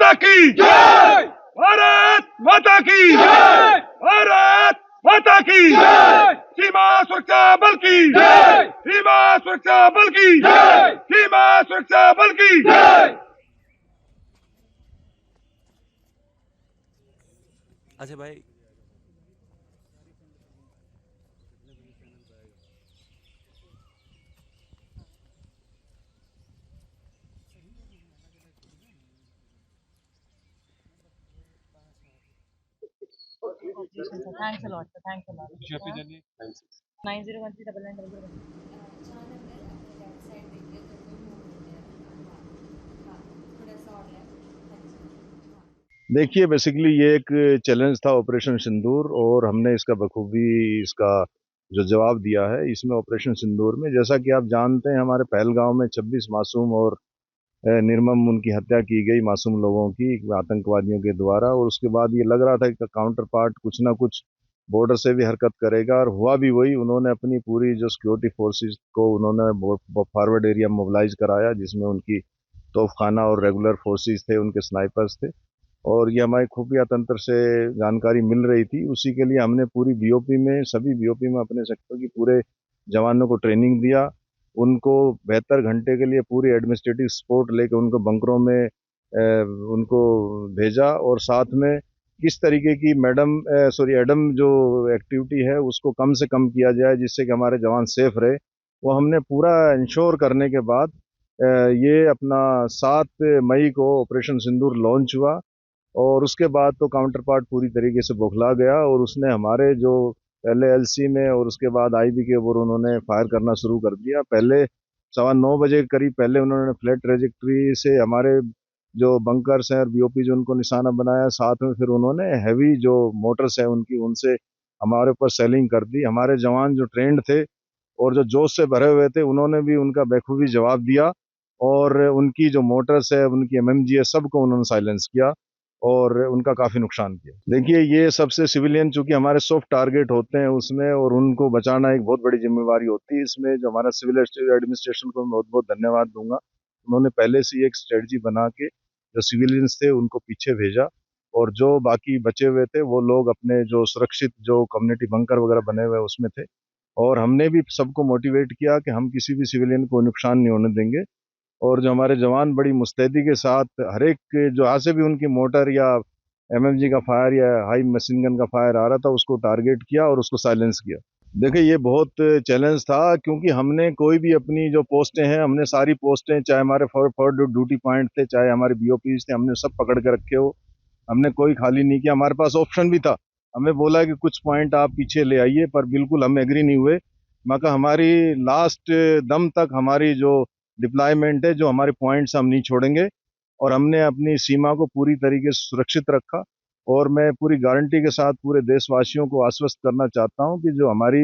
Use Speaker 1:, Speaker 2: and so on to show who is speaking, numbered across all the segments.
Speaker 1: माता की जय, भारत माता की जय, भारत माता की जय, सीमा सुरक्षा बल की जय, सीमा सुरक्षा बल की जय, सीमा सुरक्षा बल की जय।
Speaker 2: अच्छा भाई,
Speaker 3: Congratulations, sir. Thanks a lot, sir. Thanks a lot. 90139911.
Speaker 4: Channel left side देखिए तो कोई मूव नहीं है। हाँ थोड़ा सा और लेफ्ट।
Speaker 5: देखिए, बेसिकली ये एक चैलेंज था ऑपरेशन सिंदूर, और हमने इसका बखूबी इसका जो जवाब दिया है इसमें ऑपरेशन सिंदूर में, जैसा कि आप जानते हैं, हमारे पहलगांव में 26 मासूम और निर्मम उनकी हत्या की गई, मासूम लोगों की आतंकवादियों के द्वारा। और उसके बाद ये लग रहा था कि काउंटर पार्ट कुछ ना कुछ बॉर्डर से भी हरकत करेगा, और हुआ भी वही। उन्होंने अपनी पूरी जो सिक्योरिटी फोर्सेस को उन्होंने फॉरवर्ड एरिया मोबिलाइज कराया, जिसमें उनकी तोपखाना और रेगुलर फोर्सेस थे, उनके स्नाइपर्स थे, और ये हमारे खुफिया तंत्र से जानकारी मिल रही थी। उसी के लिए हमने पूरी बीओपी में, सभी बीओपी में अपने सेक्टर की पूरे जवानों को ट्रेनिंग दिया, उनको 72 घंटे के लिए पूरी एडमिनिस्ट्रेटिव सपोर्ट लेकर उनको बंकरों में उनको भेजा, और साथ में किस तरीके की एडम जो एक्टिविटी है उसको कम से कम किया जाए, जिससे कि हमारे जवान सेफ रहे, वो हमने पूरा इंश्योर करने के बाद ये अपना 7 मई को ऑपरेशन सिंदूर लॉन्च हुआ। और उसके बाद तो काउंटर पार्ट पूरी तरीके से बौखला गया, और उसने हमारे जो पहले एलसी में और उसके बाद आईबी के ऊपर उन्होंने फायर करना शुरू कर दिया। पहले 9:15 के करीब पहले उन्होंने फ्लैट ट्रेजेक्ट्री से हमारे जो बंकर्स हैं और बीओपी जो उनको निशाना बनाया, साथ में फिर उन्होंने हैवी जो मोटर्स हैं उनकी, उनसे हमारे ऊपर सेलिंग कर दी। हमारे जवान जो ट्रेंड थे और जो जोश से भरे हुए थे, उन्होंने भी उनका बेखूबी जवाब दिया, और उनकी जो मोटर्स है, उनकी एमएमजी है, सबको उन्होंने साइलेंस किया और उनका काफ़ी नुकसान किया। देखिए, ये सबसे सिविलियन चूंकि हमारे सॉफ्ट टारगेट होते हैं उसमें, और उनको बचाना एक बहुत बड़ी जिम्मेवारी होती है। इसमें जो हमारा सिविल एडमिनिस्ट्रेशन को मैं बहुत बहुत धन्यवाद दूंगा। उन्होंने पहले से ही एक स्ट्रेटजी बना के जो सिविलियंस थे उनको पीछे भेजा, और जो बाकी बचे हुए थे वो लोग अपने जो सुरक्षित जो कम्युनिटी बंकर वगैरह बने हुए उसमें थे। और हमने भी सबको मोटिवेट किया कि हम किसी भी सिविलियन को नुकसान नहीं होने देंगे, और जो हमारे जवान बड़ी मुस्तैदी के साथ हर एक जो यहाँ से भी उनकी मोटर या एमएमजी का फायर या हाई मशीन गन का फायर आ रहा था उसको टारगेट किया और उसको साइलेंस किया। देखिए, ये बहुत चैलेंज था, क्योंकि हमने कोई भी अपनी जो पोस्टें हैं, हमने सारी पोस्टें, चाहे हमारे फॉरवर्ड ड्यूटी पॉइंट थे, चाहे हमारे बीओपीज थे, हमने सब पकड़ के रखे हो, हमने कोई खाली नहीं किया। हमारे पास ऑप्शन भी था, हमें बोला कि कुछ पॉइंट आप पीछे ले आइए, पर बिल्कुल हम एग्री नहीं हुए। मगर हमारी लास्ट दम तक हमारी जो डिप्लॉयमेंट है, जो हमारे पॉइंट्स हम नहीं छोड़ेंगे, और हमने अपनी सीमा को पूरी तरीके से सुरक्षित रखा। और मैं पूरी गारंटी के साथ पूरे देशवासियों को आश्वस्त करना चाहता हूं कि जो हमारी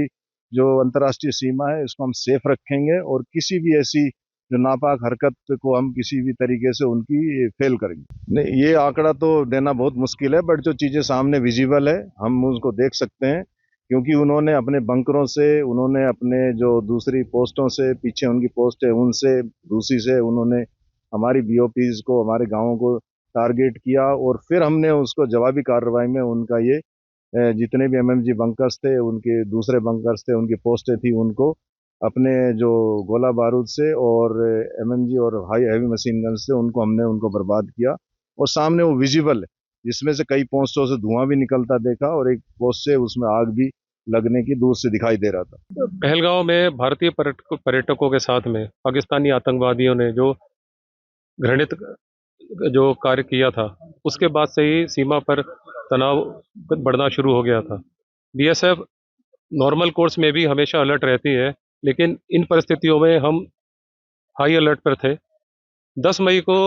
Speaker 5: जो अंतर्राष्ट्रीय सीमा है इसको हम सेफ रखेंगे, और किसी भी ऐसी जो नापाक हरकत को हम किसी भी तरीके से उनकी फेल करेंगे नहीं। ये आंकड़ा तो देना बहुत मुश्किल है, बट जो चीज़ें सामने विजिबल है हम उसको देख सकते हैं, क्योंकि उन्होंने अपने बंकरों से, उन्होंने अपने जो दूसरी पोस्टों से, पीछे उनकी पोस्ट है उनसे, दूसरी से उन्होंने हमारी बीओपीज को, हमारे गांवों को टारगेट किया, और फिर हमने उसको जवाबी कार्रवाई में उनका ये जितने भी एमएमजी बंकर्स थे, उनके दूसरे बंकर्स थे, उनकी पोस्टें थी, उनको अपने जो गोला बारूद से और एमएमजी और हाई हैवी मशीन गन से उनको बर्बाद किया। और सामने वो विजिबल है, जिसमें से कई पोस्टों से धुआं भी निकलता देखा, और एक पोस्ट से उसमें आग भी लगने की दूर से दिखाई दे रहा था।
Speaker 6: पहलगांव में भारतीय पर्यटकों के साथ में पाकिस्तानी आतंकवादियों ने जो घृणित जो कार्य किया था, उसके बाद से ही सीमा पर तनाव बढ़ना शुरू हो गया था। बीएसएफ नॉर्मल कोर्स में भी हमेशा अलर्ट रहती है, लेकिन इन परिस्थितियों में हम हाई अलर्ट पर थे। 10 मई को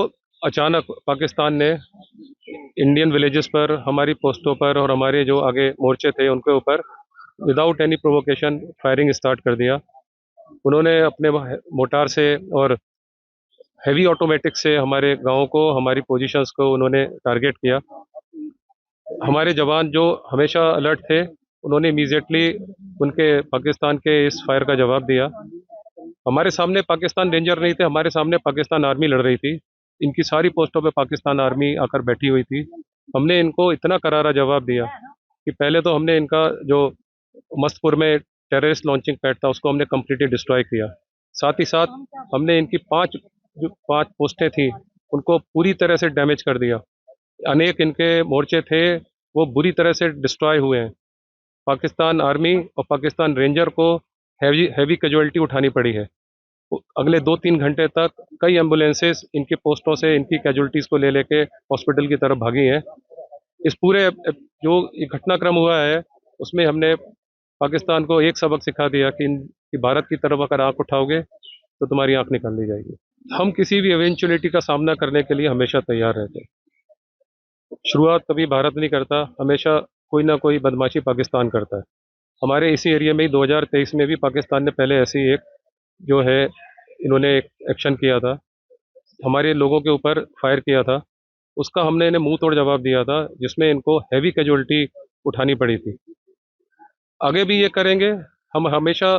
Speaker 6: अचानक पाकिस्तान ने इंडियन विलेजेस पर, हमारी पोस्टों पर और हमारे जो आगे मोर्चे थे उनके ऊपर without any provocation firing start कर दिया। उन्होंने अपने मोटार से और हैवी ऑटोमेटिक से हमारे गांवों को, हमारी पोजीशंस को उन्होंने टारगेट किया। हमारे जवान जो हमेशा अलर्ट थे, उन्होंने इमीडिएटली उनके पाकिस्तान के इस फायर का जवाब दिया। हमारे सामने पाकिस्तान रेंजर नहीं थे, हमारे सामने पाकिस्तान आर्मी लड़ रही थी। इनकी सारी पोस्टों पे पाकिस्तान आर्मी आकर बैठी हुई थी। हमने इनको इतना करारा जवाब दिया कि पहले तो हमने इनका जो मस्तपुर में टेररिस्ट लॉन्चिंग पैड था उसको हमने कम्प्लीटली डिस्ट्रॉय किया। साथ ही साथ हमने इनकी जो पांच पोस्टें थी उनको पूरी तरह से डैमेज कर दिया। अनेक इनके मोर्चे थे वो बुरी तरह से डिस्ट्रॉय हुए हैं। पाकिस्तान आर्मी और पाकिस्तान रेंजर को हैवी कैजुअलिटी उठानी पड़ी है। अगले 2-3 घंटे तक कई एम्बुलेंसेस इनके पोस्टों से इनकी कैजुअलिटीज को ले लेके हॉस्पिटल की तरफ भागी हैं। इस पूरे जो घटनाक्रम हुआ है उसमें हमने पाकिस्तान को एक सबक सिखा दिया कि भारत की तरफ अगर आंख उठाओगे तो तुम्हारी आंख निकाल ली जाएगी। हम किसी भी इवेंचुअलिटी का सामना करने के लिए हमेशा तैयार रहते हैं। शुरुआत कभी भारत नहीं करता, हमेशा कोई ना कोई बदमाशी पाकिस्तान करता है। हमारे इसी एरिया में ही 2023 में भी पाकिस्तान ने पहले ऐसी एक जो है इन्होंने एक एक्शन किया था, हमारे लोगों के ऊपर फायर किया था। उसका हमने इन्हें मुंह तोड़ जवाब दिया था जिसमें इनको हैवी कैजुअलिटी उठानी पड़ी थी। आगे भी ये करेंगे। हम हमेशा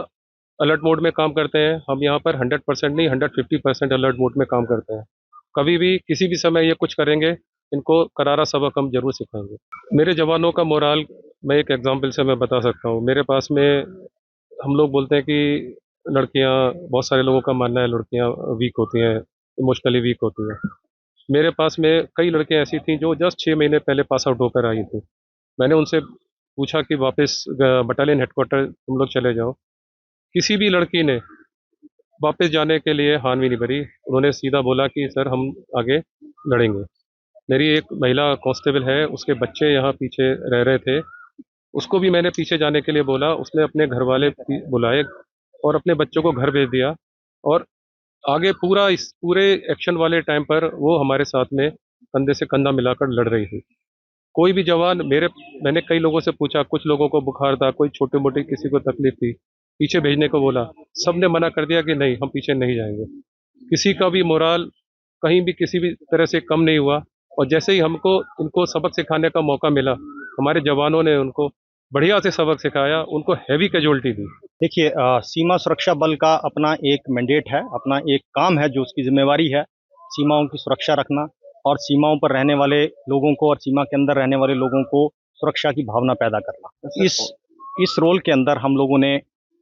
Speaker 6: अलर्ट मोड में काम करते हैं। हम यहाँ पर 100% नहीं 150% अलर्ट मोड में काम करते हैं। कभी भी किसी भी समय ये कुछ करेंगे, इनको करारा सबक हम जरूर सिखाएंगे। मेरे जवानों का मोराल मैं एक एग्जांपल से मैं बता सकता हूँ। मेरे पास में हम लोग बोलते हैं कि लड़कियाँ, बहुत सारे लोगों का मानना है लड़कियाँ वीक होती हैं, इमोशनली वीक होती हैं। मेरे पास में कई लड़कियाँ ऐसी थीं जो जस्ट 6 महीने पहले पास आउट होकर आई थी। मैंने उनसे पूछा कि वापस बटालियन हेडक्वार्टर तुम लोग चले जाओ। किसी भी लड़की ने वापस जाने के लिए हान भी नहीं भरी। उन्होंने सीधा बोला कि सर हम आगे लड़ेंगे। मेरी एक महिला कांस्टेबल है, उसके बच्चे यहाँ पीछे रह रहे थे, उसको भी मैंने पीछे जाने के लिए बोला। उसने अपने घर वाले बुलाए और अपने बच्चों को घर भेज दिया और आगे इस पूरे एक्शन वाले टाइम पर वो हमारे साथ में कंधे से कंधा मिलाकर लड़ रही थी। कोई भी जवान मैंने कई लोगों से पूछा, कुछ लोगों को बुखार था, कोई छोटे मोटे किसी को तकलीफ थी, पीछे भेजने को बोला, सबने मना कर दिया कि नहीं हम पीछे नहीं जाएंगे। किसी का भी मोराल कहीं भी किसी भी तरह से कम नहीं हुआ। और जैसे ही हमको इनको सबक सिखाने का मौका मिला, हमारे जवानों ने उनको बढ़िया से सबक सिखाया, उनको हैवी कैजुअलिटी दी।
Speaker 2: देखिए, सीमा सुरक्षा बल का अपना एक मैंडेट है, अपना एक काम है जो उसकी जिम्मेवारी है, सीमाओं की सुरक्षा रखना और सीमाओं पर रहने वाले लोगों को और सीमा के अंदर रहने वाले लोगों को सुरक्षा की भावना पैदा करना। इस रोल के अंदर हम लोगों ने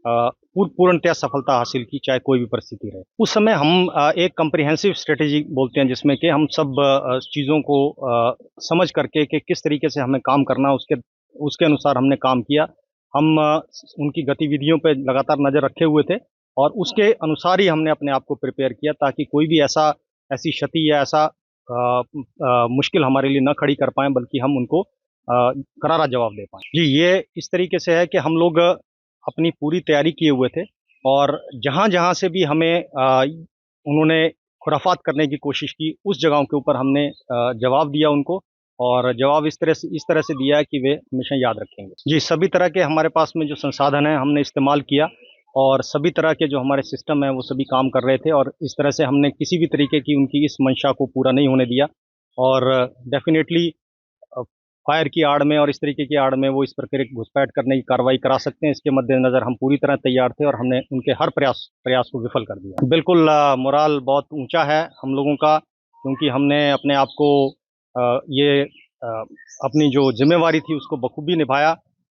Speaker 2: पूर्णतया सफलता हासिल की, चाहे कोई भी परिस्थिति रहे। उस समय हम एक कम्प्रिहेंसिव स्ट्रेटेजी बोलते हैं जिसमें कि हम सब चीज़ों को समझ करके कि किस तरीके से हमें काम करना, उसके अनुसार हमने काम किया। हम उनकी गतिविधियों पर लगातार नज़र रखे हुए थे और उसके अनुसार ही हमने अपने आप को प्रिपेयर किया ताकि कोई भी ऐसी क्षति या ऐसा मुश्किल हमारे लिए न खड़ी कर पाएं, बल्कि हम उनको करारा जवाब दे पाएं। जी, ये इस तरीके से है कि हम लोग अपनी पूरी तैयारी किए हुए थे और जहाँ जहाँ से भी हमें उन्होंने खुराफात करने की कोशिश की, उस जगहों के ऊपर हमने जवाब दिया उनको, और जवाब इस तरह से दिया है कि वे हमेशा याद रखेंगे। जी, सभी तरह के हमारे पास में जो संसाधन हैं हमने इस्तेमाल किया और सभी तरह के जो हमारे सिस्टम हैं वो सभी काम कर रहे थे और इस तरह से हमने किसी भी तरीके की उनकी इस मंशा को पूरा नहीं होने दिया। और डेफिनेटली फायर की आड़ में और इस तरीके की आड़ में वो इस प्रकार की घुसपैठ करने की कार्रवाई करा सकते हैं, इसके मद्देनज़र हम पूरी तरह तैयार थे और हमने उनके हर प्रयास को विफल कर दिया। बिल्कुल मोराल बहुत ऊंचा है हम लोगों का, क्योंकि हमने अपने आप को अपनी जो जिम्मेवारी थी उसको बखूबी निभाया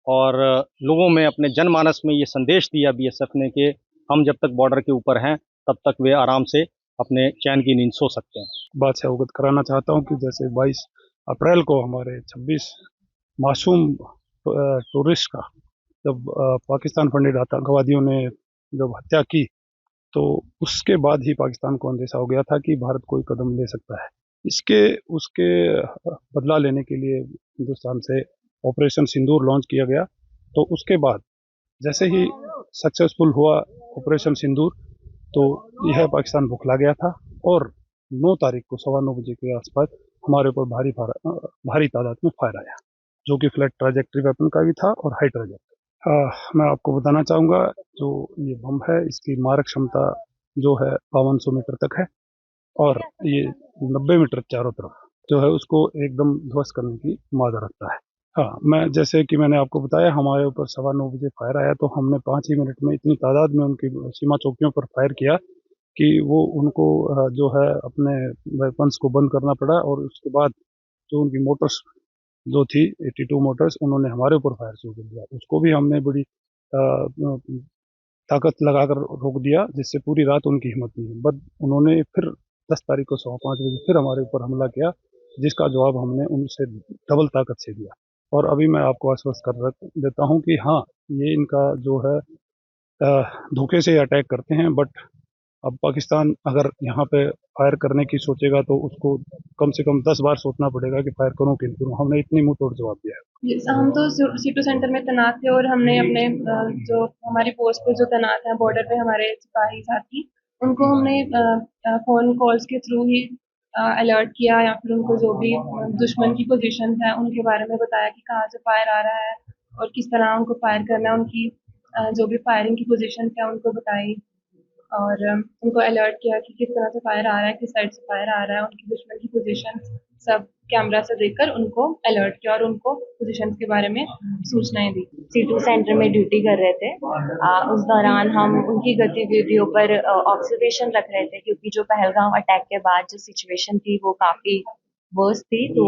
Speaker 2: और लोगों में, अपने जनमानस में ये संदेश दिया बीएसएफ ने कि हम जब तक बॉर्डर के ऊपर हैं तब तक वे आराम से अपने चैन की नींद सो सकते हैं।
Speaker 7: बात से अवगत कराना चाहता हूं कि जैसे 22 अप्रैल को हमारे 26 मासूम टूरिस्ट का जब पाकिस्तान फंडेड आतंकवादियों ने जब हत्या की, तो उसके बाद ही पाकिस्तान को अंदेशा हो गया था कि भारत कोई कदम ले सकता है। उसके बदला लेने के लिए हिंदुस्तान से ऑपरेशन सिंदूर लॉन्च किया गया। तो उसके बाद जैसे ही सक्सेसफुल हुआ ऑपरेशन सिंदूर, तो यह पाकिस्तान बौखला गया था और 9 तारीख को 9:15 बजे के आसपास हमारे ऊपर भारी तादाद में फायर आया, जो कि फ्लैट ट्रैजेक्टरी वेपन का भी था और हाई ट्रैजेक्टरी। मैं आपको बताना चाहूँगा, जो ये बम है इसकी मारक क्षमता जो है 5200 मीटर तक है और ये 90 मीटर चारों तरफ जो है उसको एकदम ध्वस्त करने की मादा रखता है। हाँ, जैसे कि मैंने आपको बताया, हमारे ऊपर 9:15 बजे फायर आया, तो हमने 5 ही मिनट में इतनी तादाद में उनकी सीमा चौकियों पर फायर किया कि वो उनको जो है अपने वेपन्स को बंद करना पड़ा, और उसके बाद जो उनकी मोटर्स जो थी 82 मोटर्स, उन्होंने हमारे ऊपर फायर शुरू कर दिया। उसको भी हमने बड़ी ताकत लगाकर रोक दिया, जिससे पूरी रात उनकी हिम्मत नहीं हुई। बट उन्होंने फिर 10 तारीख को 5:15 बजे फिर हमारे ऊपर हमला किया, जिसका जवाब हमने उनसे डबल ताकत से दिया। और अभी मैं आपको आश्वस्त कर देता हूँ कि हाँ, ये इनका जो है धोखे से अटैक करते हैं, बट अब पाकिस्तान अगर यहाँ पे फायर करने की सोचेगा तो उसको कम से कम 10 बार सोचना पड़ेगा कि फायर करूँ कि नहीं करूँ। हमने इतनी मुंह तोड़ जवाब दिया है।
Speaker 8: हम तो सीटू सेंटर में तैनात थे और हमने अपने जो हमारी पोस्ट पे जो तैनात है बॉर्डर पे हमारे सिपाही साथी, उनको हमने फोन कॉल्स के थ्रू ही अलर्ट किया, या फिर उनको जो भी दुश्मन की पोजीशन है उनके बारे में बताया कि कहाँ से फायर आ रहा है और किस तरह उनको फायर करना है। उनकी जो भी फायरिंग की पोजीशन है उनको बताई, और उनको अलर्ट किया कि किस तरह से फायर आ रहा है, किस साइड से फायर आ रहा है, उनकी दुश्मन की पोजीशन सब कैमरा से देखकर उनको अलर्ट किया और उनको पोजीशंस के बारे में सूचनाएं दी।
Speaker 9: C2 सेंटर में ड्यूटी कर रहे थे। उस दौरान हम उनकी गतिविधियों पर ऑब्जर्वेशन रख रहे थे, क्योंकि जो पहलगाम अटैक के बाद जो सिचुएशन थी वो काफ़ी वर्स थी, तो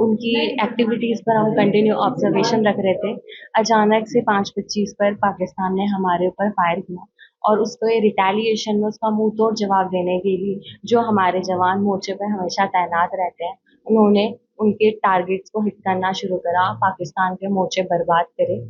Speaker 9: उनकी एक्टिविटीज़ पर हम कंटिन्यू ऑब्जर्वेशन रख रहे थे। अचानक से 5:25 पर पाकिस्तान ने हमारे ऊपर फायर किया, और उसके रिटेलिएशन में उसका मुंह तोड़ जवाब देने के लिए जो हमारे जवान मोर्चे पर हमेशा तैनात रहते हैं, उन्होंने उनके टारगेट्स को हिट करना शुरू करा, पाकिस्तान के मोर्चे बर्बाद करे,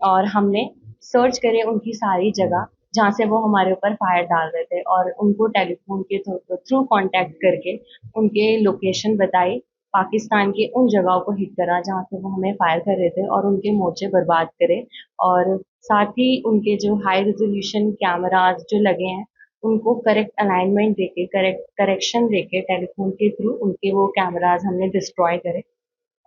Speaker 9: और हमने सर्च करे उनकी सारी जगह जहाँ से वो हमारे ऊपर फायर डाल रहे थे, और उनको टेलीफोन के थ्रू कांटेक्ट करके उनके लोकेशन बताई, पाकिस्तान की उन जगहों को हिट करा जहाँ से वो हमें फायर कर रहे थे और उनके मोर्चे बर्बाद करे। और साथ ही उनके जो हाई रेजोल्यूशन कैमराज जो लगे हैं उनको करेक्ट अलाइनमेंट देके, करेक्शन देके टेलीफोन के थ्रू उनके वो कैमराज हमने डिस्ट्रॉय करे,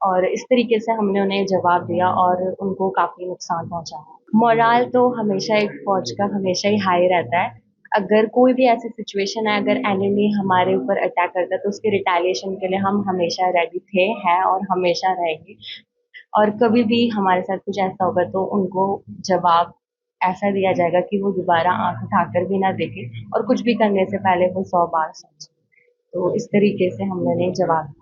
Speaker 9: और इस तरीके से हमने उन्हें जवाब दिया और उनको काफ़ी नुकसान पहुंचाया। मोराल तो हमेशा एक फौज का हमेशा ही हाई रहता है। अगर कोई भी ऐसी सिचुएशन है, अगर एनिमी हमारे ऊपर अटैक करता है, तो उसके रिटेलिएशन के लिए हम हमेशा रेडी थे, हैं और हमेशा रहेंगे। और कभी भी हमारे साथ कुछ ऐसा होगा तो उनको जवाब ऐसा दिया जाएगा कि वो दोबारा आंख उठाकर भी ना देखे, और कुछ भी करने से पहले वो 100 बार सोचे। तो इस तरीके से हमने जवाब